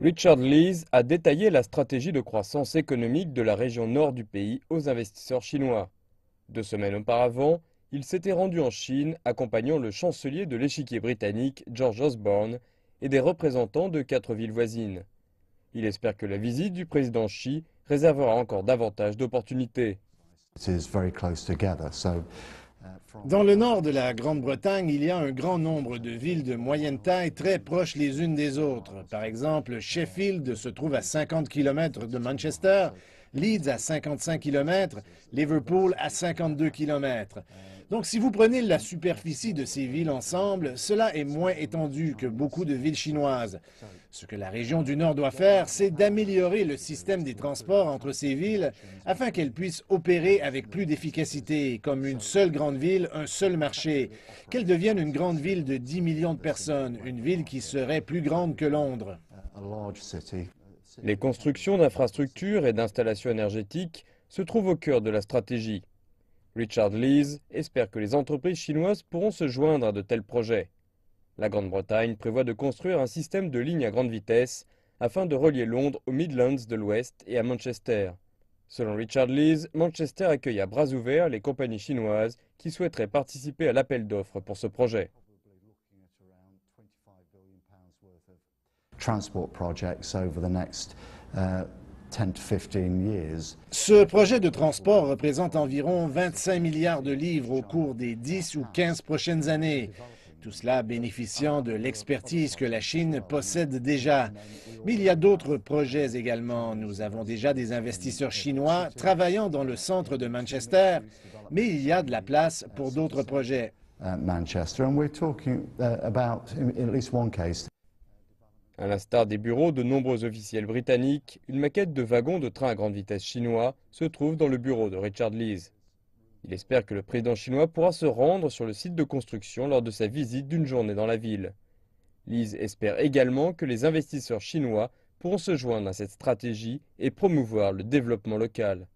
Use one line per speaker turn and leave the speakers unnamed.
Richard Lees a détaillé la stratégie de croissance économique de la région nord du pays aux investisseurs chinois. 2 semaines auparavant, il s'était rendu en Chine accompagnant le chancelier de l'échiquier britannique George Osborne et des représentants de 4 villes voisines. Il espère que la visite du président Xi réservera encore davantage d'opportunités.
Dans le nord de la Grande-Bretagne, il y a un grand nombre de villes de moyenne taille très proches les unes des autres. Par exemple, Sheffield se trouve à 50 km de Manchester, Leeds à 55 km, Liverpool à 52 km. Donc si vous prenez la superficie de ces villes ensemble, cela est moins étendu que beaucoup de villes chinoises. Ce que la région du Nord doit faire, c'est d'améliorer le système des transports entre ces villes afin qu'elles puissent opérer avec plus d'efficacité, comme une seule grande ville, un seul marché, qu'elles deviennent une grande ville de 10 millions de personnes, une ville qui serait plus grande que Londres.
Les constructions d'infrastructures et d'installations énergétiques se trouvent au cœur de la stratégie. Richard Lees espère que les entreprises chinoises pourront se joindre à de tels projets. La Grande-Bretagne prévoit de construire un système de lignes à grande vitesse afin de relier Londres aux Midlands de l'Ouest et à Manchester. Selon Richard Lees, Manchester accueille à bras ouverts les compagnies chinoises qui souhaiteraient participer à l'appel d'offres pour ce projet.
Ce projet de transport représente environ 25 milliards de livres au cours des 10 ou 15 prochaines années. Tout cela bénéficiant de l'expertise que la Chine possède déjà. Mais il y a d'autres projets également. Nous avons déjà des investisseurs chinois travaillant dans le centre de Manchester, mais il y a de la place pour d'autres projets.
À l'instar des bureaux de nombreux officiels britanniques, une maquette de wagon de train à grande vitesse chinois se trouve dans le bureau de Richard Lees. Il espère que le président chinois pourra se rendre sur le site de construction lors de sa visite d'une journée dans la ville. Lees espère également que les investisseurs chinois pourront se joindre à cette stratégie et promouvoir le développement local.